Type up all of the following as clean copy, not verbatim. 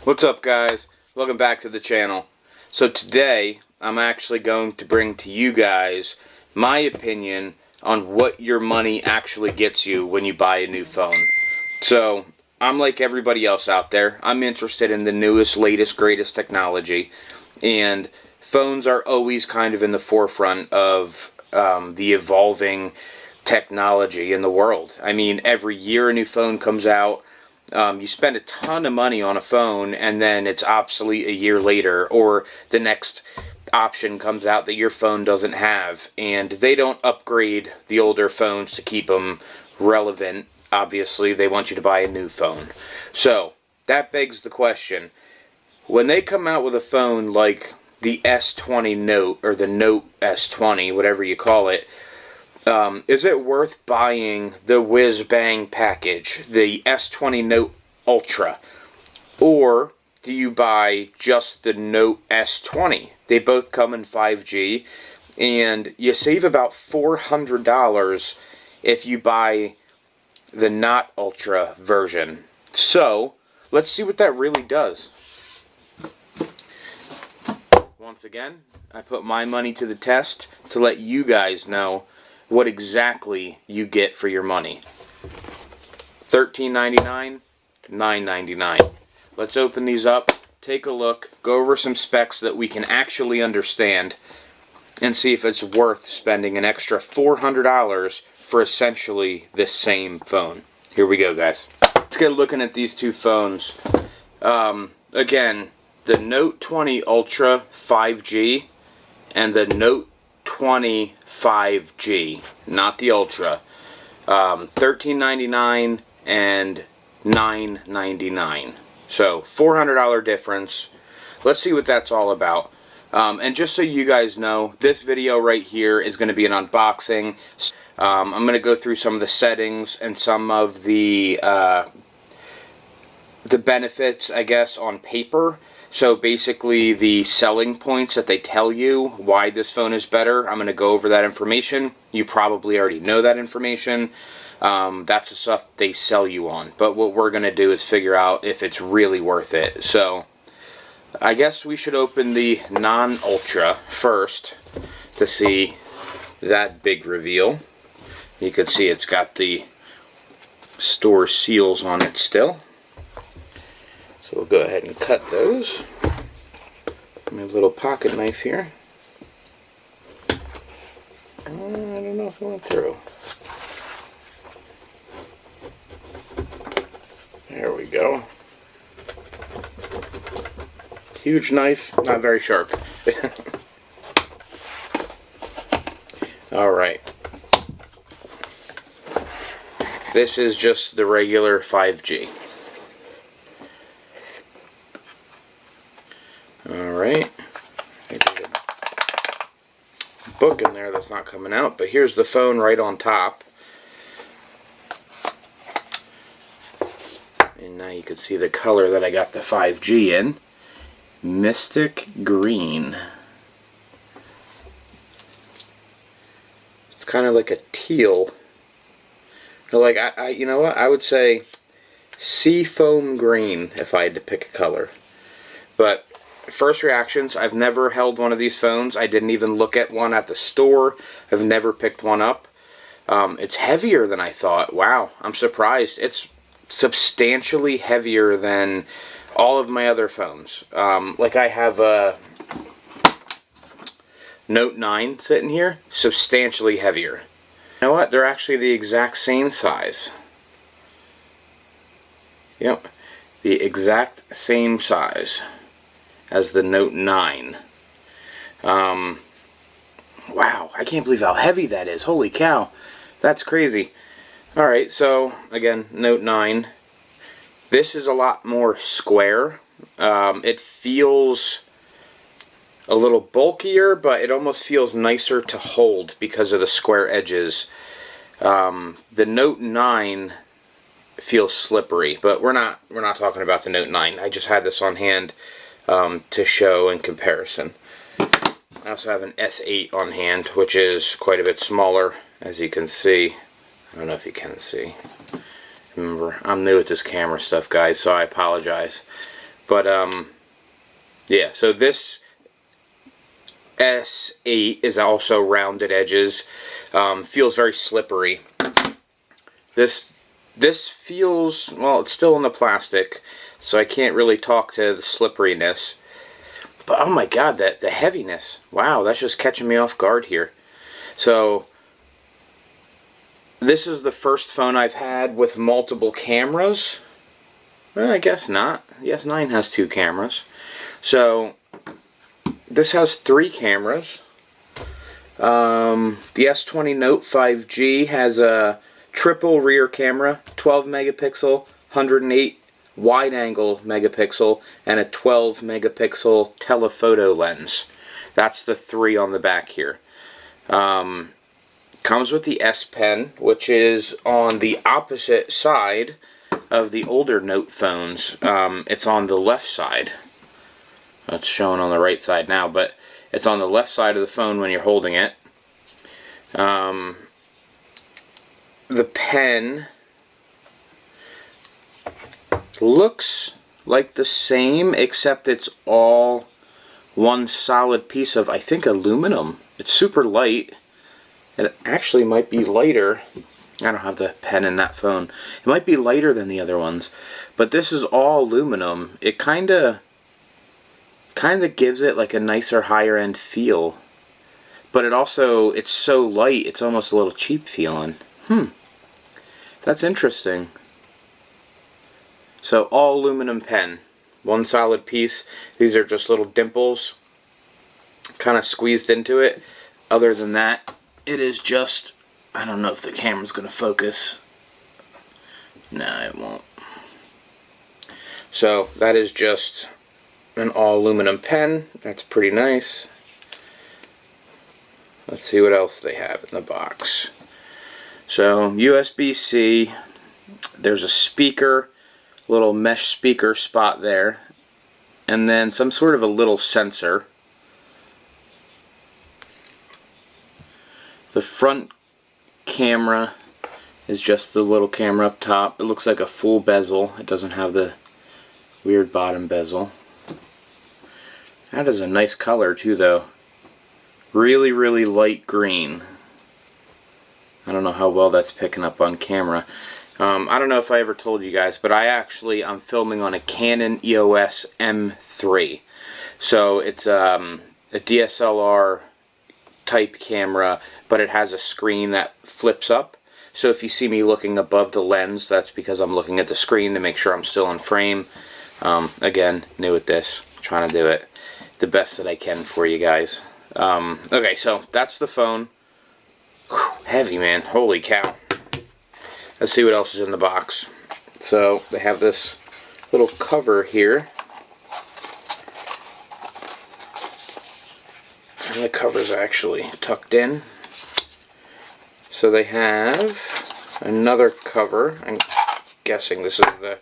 What's up, guys? Welcome back to the channel. So today I'm actually going to bring to you guys my opinion on what your money actually gets you when you buy a new phone. So I'm like everybody else out there. I'm interested in the newest, latest, greatest technology, and phones are always kind of in the forefront of the evolving technology in the world. I mean, every year a new phone comes out. You spend a ton of money on a phone and then it's obsolete a year later, or the next option comes out that your phone doesn't have, and they don't upgrade the older phones to keep them relevant. Obviously, they want you to buy a new phone. So that begs the question, when they come out with a phone like the S20 Note or the Note S20, whatever you call it, is it worth buying the whiz-bang package, the S20 Note Ultra? Or do you buy just the Note S20? They both come in 5G, and you save about $400 if you buy the Not Ultra version. So, let's see what that really does. Once again, I put my money to the test to let you guys know what exactly you get for your money. $13.99, $9.99. Let's open these up, take a look, go over some specs that we can actually understand, and see if it's worth spending an extra $400 for essentially this same phone. Here we go, guys. Let's get looking at these two phones. Again, the Note 20 Ultra 5G and the Note 20 5G, not the Ultra. $13.99 and $9.99. So $400 difference. Let's see what that's all about. And just so you guys know, this video right here is going to be an unboxing. I'm going to go through some of the settings and some of the benefits, I guess, on paper. So basically the selling points that they tell you why this phone is better, I'm going to go over that information. You probably already know that information. That's the stuff they sell you on. But what we're going to do is figure out if it's really worth it. So I guess we should open the non-Ultra first to see that big reveal. You can see it's got the store seals on it still. So we'll go ahead and cut those. My little pocket knife here. I don't know if it went through. There we go. Huge knife, not very sharp. Alright. This is just the regular 5G. Alright, there's a book in there that's not coming out, but here's the phone right on top. And now you can see the color that I got the 5G in. Mystic Green. It's kind of like a teal. Like, you know what, I would say seafoam green if I had to pick a color. But first reactions, I've never held one of these phones. I didn't even look at one at the store. I've never picked one up. It's heavier than I thought. Wow, I'm surprised. It's substantially heavier than all of my other phones. Like I have a Note 9 sitting here, substantially heavier. You know what? They're actually the exact same size. Yep, the exact same size as the Note 9. Wow, I can't believe how heavy that is. Holy cow, that's crazy. Alright, so again, Note 9. This is a lot more square. It feels a little bulkier, but it almost feels nicer to hold because of the square edges. The Note 9 feels slippery, but we're not talking about the Note 9. I just had this on hand to show in comparison. I also have an S8 on hand, which is quite a bit smaller, as you can see. I don't know if you can see. Remember, I'm new at this camera stuff, guys, so I apologize. But yeah, so this S8 is also rounded edges. Feels very slippery. This feels, well, it's still in the plastic, so I can't really talk to the slipperiness. But oh my god, the heaviness. Wow, that's just catching me off guard here. So this is the first phone I've had with multiple cameras. Well, I guess not. The S9 has 2 cameras. So this has 3 cameras. The S20 Note 5G has a triple rear camera, 12 megapixel, 108 wide angle megapixel, and a 12 megapixel telephoto lens. That's the 3 on the back here. Comes with the S Pen, which is on the opposite side of the older Note phones. It's on the left side. It's showing on the right side now, but it's on the left side of the phone when you're holding it. The pen looks like the same, except it's all one solid piece of, I think, aluminum. It's super light. It actually might be lighter. I don't have the pen in that phone. It might be lighter than the other ones, but this is all aluminum. It kind of gives it like a nicer, higher end feel, but it's so light, it's almost a little cheap feeling. That's interesting. So all aluminum pen, one solid piece. These are just little dimples kind of squeezed into it. Other than that, it is just, I don't know if the camera's going to focus. No, it won't. So that is just an all aluminum pen. That's pretty nice. Let's see what else they have in the box. So USB-C, there's a speaker, little mesh speaker spot there, and then some sort of a little sensor. The front camera is just the little camera up top. It looks like a full bezel. It doesn't have the weird bottom bezel. That is a nice color too, though. Really, really light green. I don't know how well that's picking up on camera. I don't know if I ever told you guys, but I'm filming on a Canon EOS M3. So it's a DSLR type camera, but it has a screen that flips up. So if you see me looking above the lens, that's because I'm looking at the screen to make sure I'm still in frame. Again, new at this, trying to do it the best that I can for you guys. Okay, so that's the phone. Whew, heavy, man. Holy cow. Let's see what else is in the box. So they have this little cover here. And the cover's actually tucked in. So they have another cover. I'm guessing this is the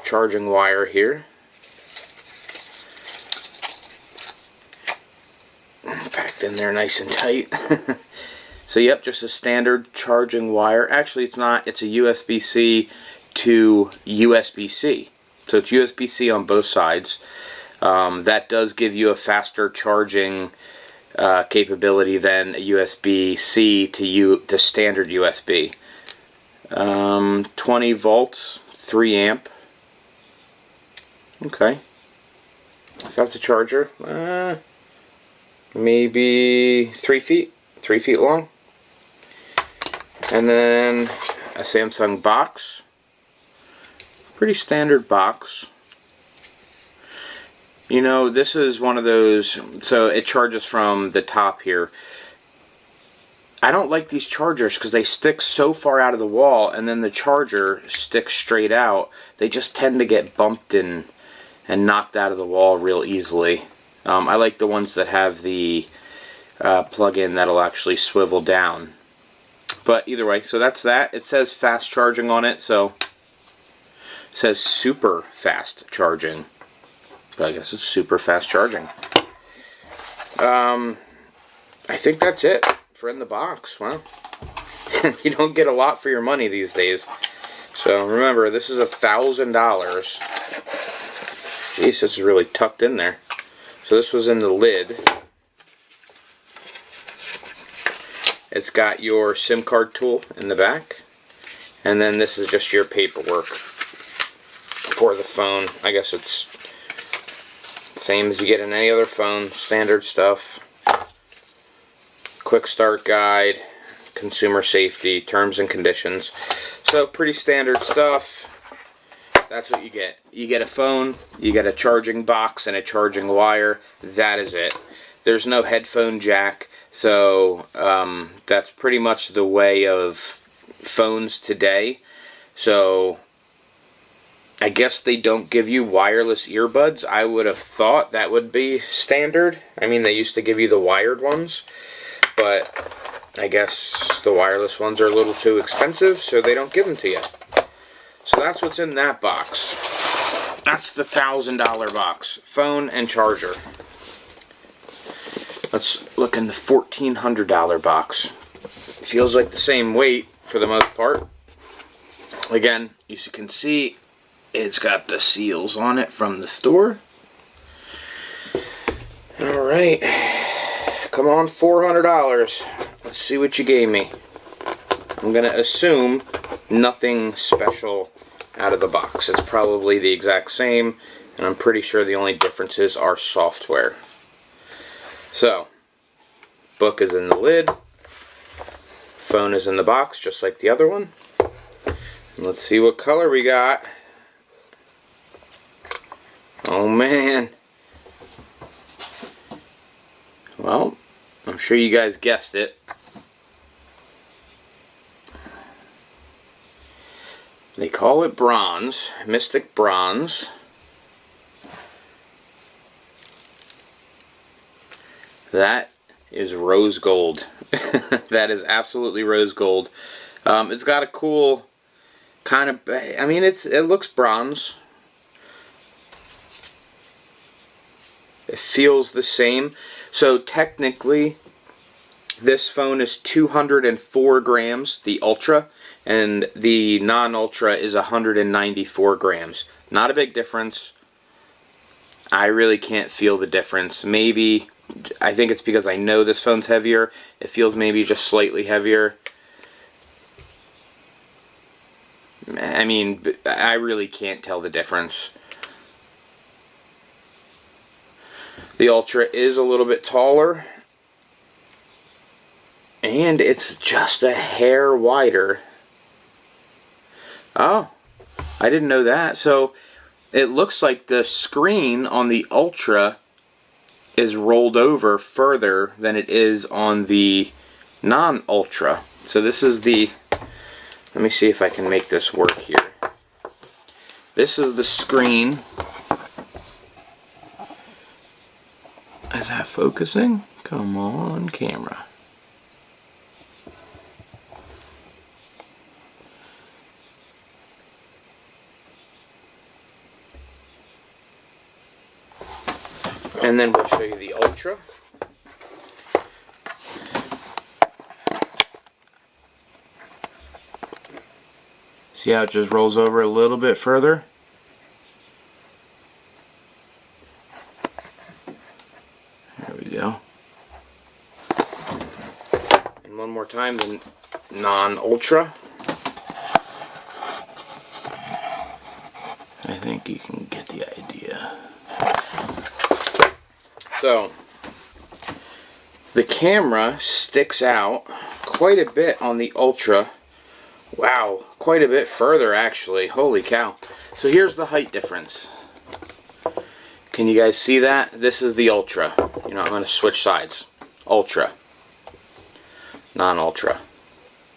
charging wire here. Packed in there nice and tight. So yep, just a standard charging wire. Actually, it's not. It's a USB-C to USB-C. So it's USB-C on both sides. That does give you a faster charging capability than a USB-C to standard USB. 20 volts, 3 amp. Okay. So that's a charger. Maybe 3 feet. 3 feet long. And then a Samsung box. Pretty standard box. You know, this is one of those, so it charges from the top here. I don't like these chargers because they stick so far out of the wall, and then the charger sticks straight out. They just tend to get bumped and knocked out of the wall real easily. I like the ones that have the plug-in that'll actually swivel down. But either way, so that's that. It says fast charging on it, so it says super fast charging. But I guess it's super fast charging. I think that's it for in the box. Well, you don't get a lot for your money these days. So remember, this is $1,000. Jeez, this is really tucked in there. So this was in the lid. It's got your SIM card tool in the back. And then this is just your paperwork for the phone. I guess it's the same as you get in any other phone. Standard stuff. Quick start guide. Consumer safety. Terms and conditions. So pretty standard stuff. That's what you get. You get a phone, you get a charging box and a charging wire. That is it. There's no headphone jack. So that's pretty much the way of phones today. So I guess they don't give you wireless earbuds. I would have thought that would be standard. I mean, they used to give you the wired ones, but I guess the wireless ones are a little too expensive, so they don't give them to you. So that's what's in that box. That's the $1,000 box. Phone and charger. Let's look in the $1,400 box. Feels like the same weight for the most part. Again, as you can see, it's got the seals on it from the store. Alright. Come on, $400. Let's see what you gave me. I'm going to assume nothing special out of the box. It's probably the exact same, and I'm pretty sure the only differences are software. So, book is in the lid. Phone is in the box, just like the other one. And let's see what color we got. Oh man. Well, I'm sure you guys guessed it. They call it bronze, Mystic Bronze. That is rose gold. That is absolutely rose gold. It's got a cool kind of, I mean, it looks bronze. It feels the same. So technically, this phone is 204 grams, the Ultra, and the non-Ultra is 194 grams. Not a big difference. I really can't feel the difference. Maybe, I think it's because I know this phone's heavier. It feels maybe just slightly heavier. I mean, I really can't tell the difference. The Ultra is a little bit taller. And it's just a hair wider. Oh, I didn't know that. So it looks like the screen on the Ultra is rolled over further than it is on the non-Ultra. So this is the, let me see if I can make this work here. This is the screen. Is that focusing? Come on, camera. And then we'll show you the Ultra. See how it just rolls over a little bit further? There we go. And one more time, the non-Ultra. I think you can get the idea. So, the camera sticks out quite a bit on the Ultra. Wow, quite a bit further actually. Holy cow. So here's the height difference. Can you guys see that? This is the Ultra. You know, I'm going to switch sides. Ultra. Non-Ultra.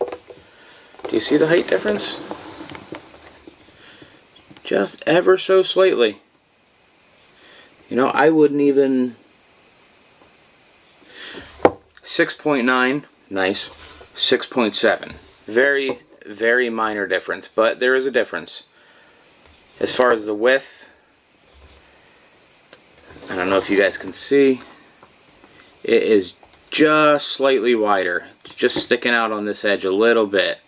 Do you see the height difference? Just ever so slightly. You know, I wouldn't even... 6.9, nice. 6.7. Very, very minor difference, but there is a difference. As far as the width, I don't know if you guys can see, it is just slightly wider. It's just sticking out on this edge a little bit.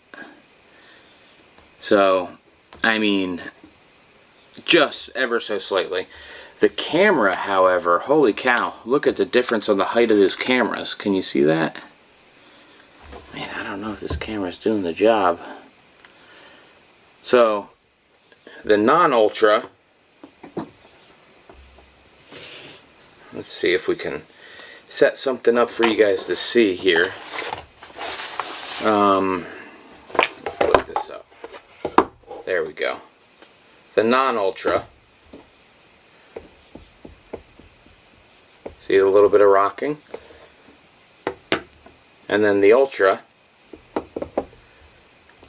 So, I mean, just ever so slightly. The camera, however, holy cow, look at the difference on the height of those cameras. Can you see that? Man, I don't know if this camera's doing the job. So, the non-ultra, let's see if we can set something up for you guys to see here. Flip this up. There we go. The non-ultra. See a little bit of rocking. And then the ultra.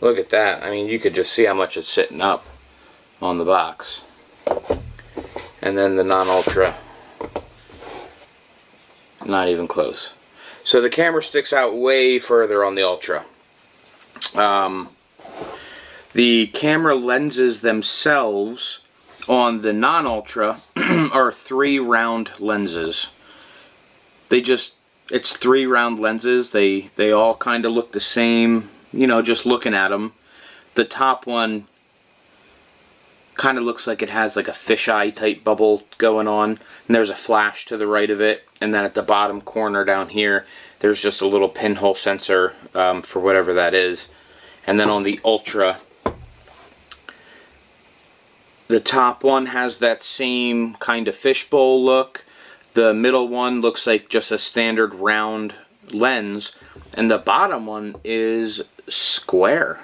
Look at that. I mean, you could just see how much it's sitting up on the box. And then the non-ultra. Not even close. So the camera sticks out way further on the ultra. The camera lenses themselves on the non-ultra are 3 round lenses. It's 3 round lenses. They all kind of look the same, you know, just looking at them. The top one kind of looks like it has like a fisheye type bubble going on, and there's a flash to the right of it, and then at the bottom corner down here there's just a little pinhole sensor for whatever that is. And then on the ultra, the top one has that same kind of fishbowl look. The middle one looks like just a standard round lens, and the bottom one is square.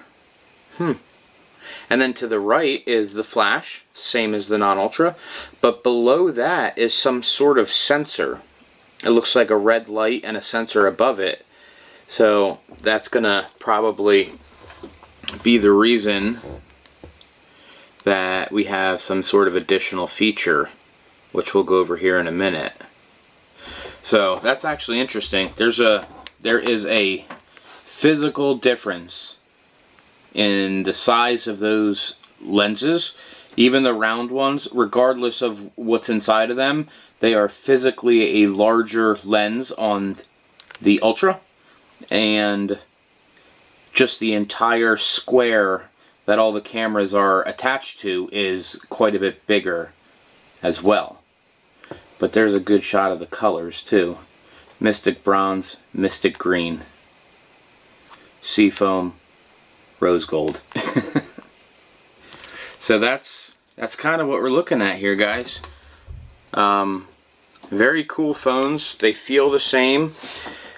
And then to the right is the flash, same as the non-ultra, but below that is some sort of sensor. It looks like a red light and a sensor above it. So that's gonna probably be the reason that we have some sort of additional feature, which we'll go over here in a minute. So that's actually interesting. There is a physical difference in the size of those lenses. Even the round ones, regardless of what's inside of them, they are physically a larger lens on the ultra, and just the entire square that all the cameras are attached to is quite a bit bigger as well. But there's a good shot of the colors too. Mystic bronze, mystic green, seafoam, rose gold. So that's kind of what we're looking at here, guys. Very cool phones. They feel the same.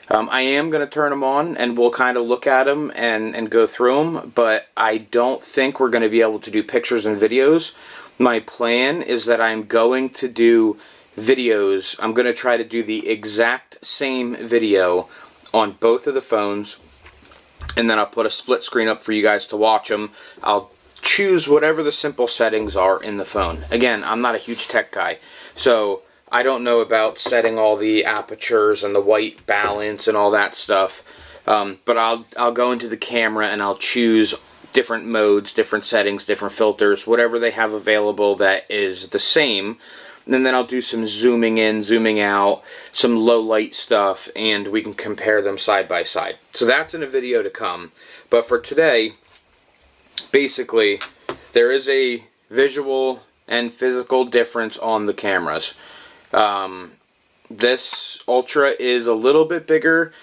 I am going to turn them on and we'll kind of look at them and go through them, but I don't think we're going to be able to do pictures and videos. My plan is that I'm going to do videos. I'm going to try to do the exact same video on both of the phones, and then I'll put a split screen up for you guys to watch them. I'll choose whatever the simple settings are in the phone. Again, I'm not a huge tech guy, so I don't know about setting all the apertures and the white balance and all that stuff, but I'll go into the camera and I'll choose different modes, different settings, different filters, whatever they have available that is the same, and then I'll do some zooming in, zooming out, some low light stuff, and we can compare them side by side. So that's in a video to come, but for today, basically, there is a visual and physical difference on the cameras. This Ultra is a little bit bigger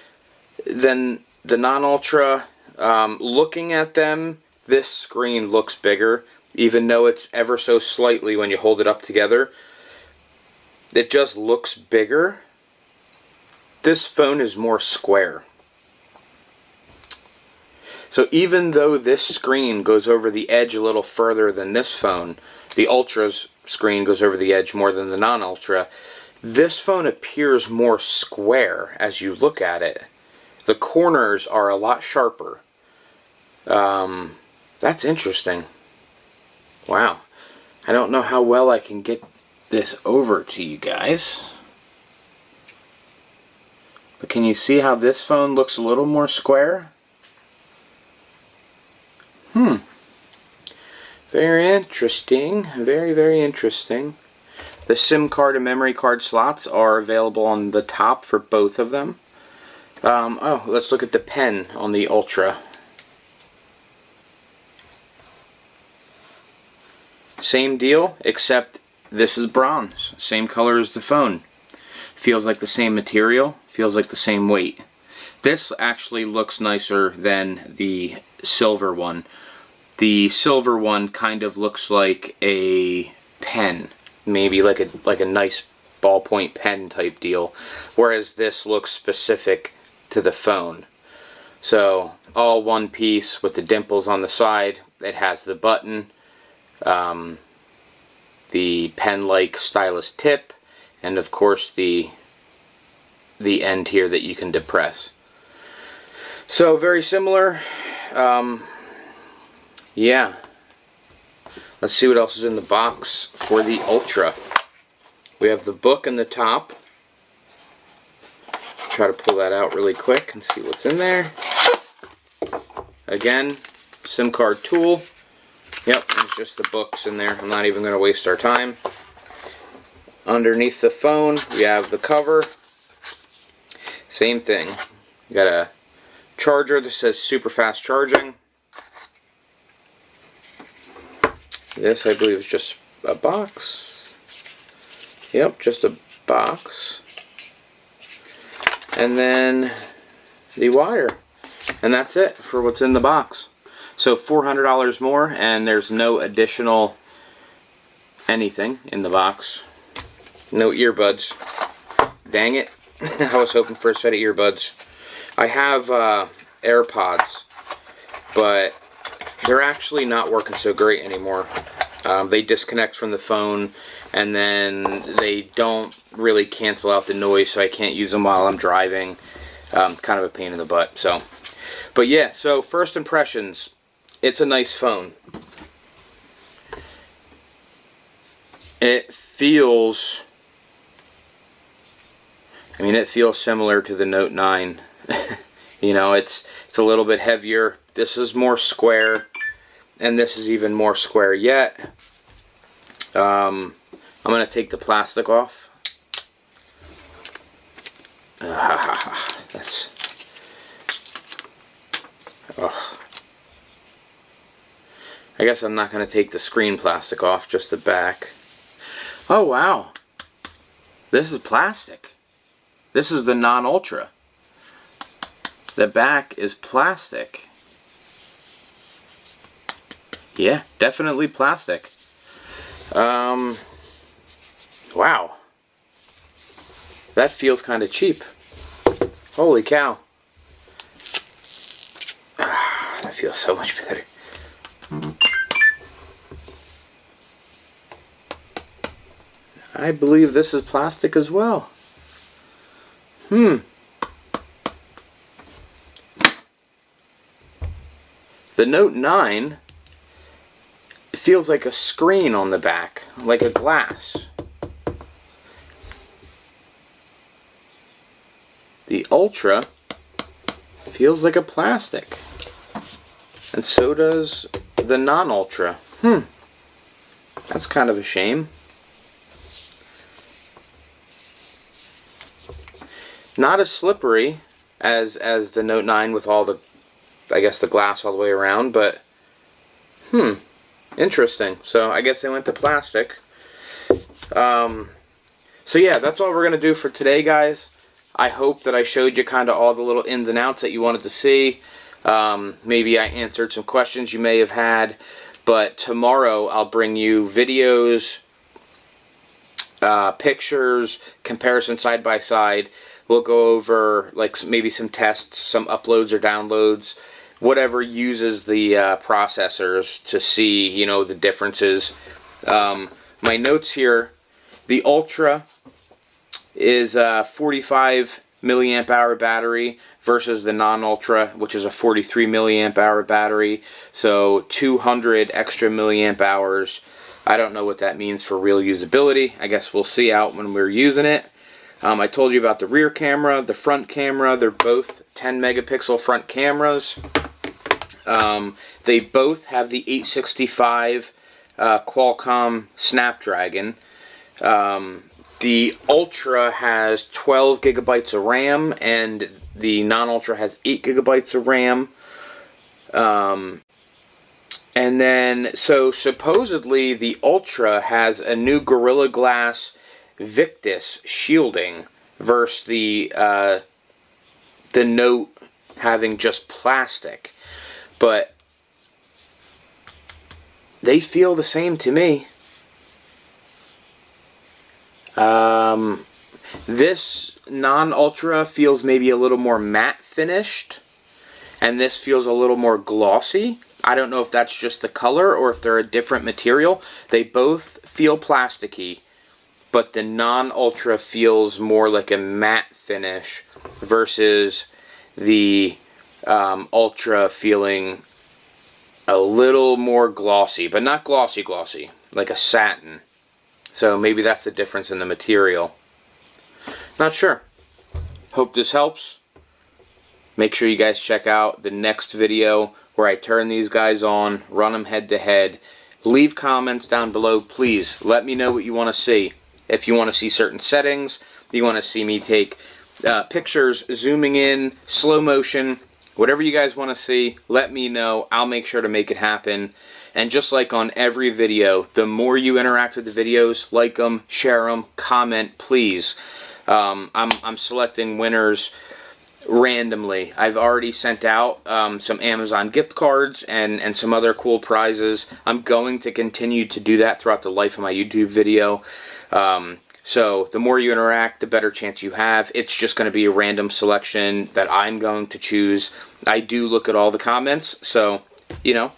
than the non-Ultra. Looking at them, this screen looks bigger, even though it's ever so slightly when you hold it up together. It just looks bigger. This phone is more square. So even though this screen goes over the edge a little further than this phone, the Ultra's screen goes over the edge more than the non-Ultra, this phone appears more square as you look at it. The corners are a lot sharper. That's interesting. Wow. I don't know how well I can get this over to you guys. But can you see how this phone looks a little more square? Very interesting. Very, very interesting. The SIM card and memory card slots are available on the top for both of them. Oh, let's look at the pen on the Ultra. Same deal, except this is bronze, same color as the phone. Feels like the same material, feels like the same weight. This actually looks nicer than the silver one. The silver one kind of looks like a pen, maybe like a nice ballpoint pen type deal, whereas this looks specific to the phone. So all one piece with the dimples on the side. It has the button, the pen-like stylus tip, and of course the end here that you can depress. So very similar. Yeah. Let's see what else is in the box for the Ultra. We have the book in the top. Try to pull that out really quick and see what's in there. Again, SIM card tool. Yep, it's just the books in there. I'm not even going to waste our time. Underneath the phone, we have the cover. Same thing. You got a charger that says super fast charging. This, I believe, is just a box. Yep, just a box. And then the wire. And that's it for what's in the box. So $400 more, and there's no additional anything in the box. No earbuds. Dang it. I was hoping for a set of earbuds. I have AirPods, but they're actually not working so great anymore. They disconnect from the phone, and then they don't really cancel out the noise, so I can't use them while I'm driving. Kind of a pain in the butt. So, but yeah, so first impressions, it's a nice phone. It feels, I mean, it feels similar to the Note 9. You know, it's a little bit heavier. This is more square, and this is even more square yet. I'm going to take the plastic off. That's... Oh. I guess I'm not going to take the screen plastic off, just the back. Oh, wow. This is plastic. This is the non-Ultra. The back is plastic. Yeah, definitely plastic. Wow. That feels kind of cheap. Holy cow. That feels so much better. I believe this is plastic as well. The Note 9 feels like a screen on the back, like a glass. The Ultra feels like a plastic. And so does the non-Ultra. That's kind of a shame. Not as slippery as the Note 9 with all the, I guess, the glass all the way around, but interesting. So I guess they went to plastic. So yeah, that's all we're gonna do for today, guys. I hope that I showed you kind of all the little ins and outs that you wanted to see. Maybe I answered some questions you may have had, but tomorrow I'll bring you videos, pictures, comparison side by side. We'll go over like maybe some tests, some uploads or downloads, whatever uses the processors to see, you know, the differences. My notes here, the Ultra is a 45 milliamp hour battery versus the non-Ultra, which is a 43 milliamp hour battery. So 200 extra milliamp hours. I don't know what that means for real usability. I guess we'll see out when we're using it. I told you about the rear camera, the front camera. They're both 10 megapixel front cameras. They both have the 865 Qualcomm Snapdragon. The Ultra has 12 gigabytes of RAM, and the non-Ultra has 8 gigabytes of RAM. And then, so supposedly the Ultra has a new Gorilla Glass Victus shielding versus the Note having just plastic. But they feel the same to me. This non-Ultra feels maybe a little more matte finished, and this feels a little more glossy. I don't know if that's just the color or if they're a different material. They both feel plasticky, but the non-Ultra feels more like a matte finish versus the Ultra feeling a little more glossy, but not glossy, like a satin. So maybe that's the difference in the material. Not sure. Hope this helps. Make sure you guys check out the next video where I turn these guys on, run them head to head. Leave comments down below, please. Let me know what you want to see. If you want to see certain settings, you want to see me take pictures, zooming in, slow motion, whatever you guys want to see, let me know. I'll make sure to make it happen. And just like on every video, the more you interact with the videos, like them, share them, comment, please. I'm selecting winners randomly. I've already sent out some Amazon gift cards and some other cool prizes. I'm going to continue to do that throughout the life of my YouTube video. So the more you interact, the better chance you have. It's just going to be a random selection that I'm going to choose. I do look at all the comments, so, you know,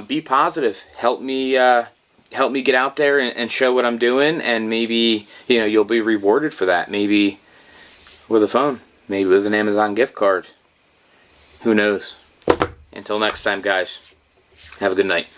be positive. Help me get out there and show what I'm doing, and maybe, you know, you'll be rewarded for that. Maybe with a phone, maybe with an Amazon gift card. Who knows? Until next time, guys, have a good night.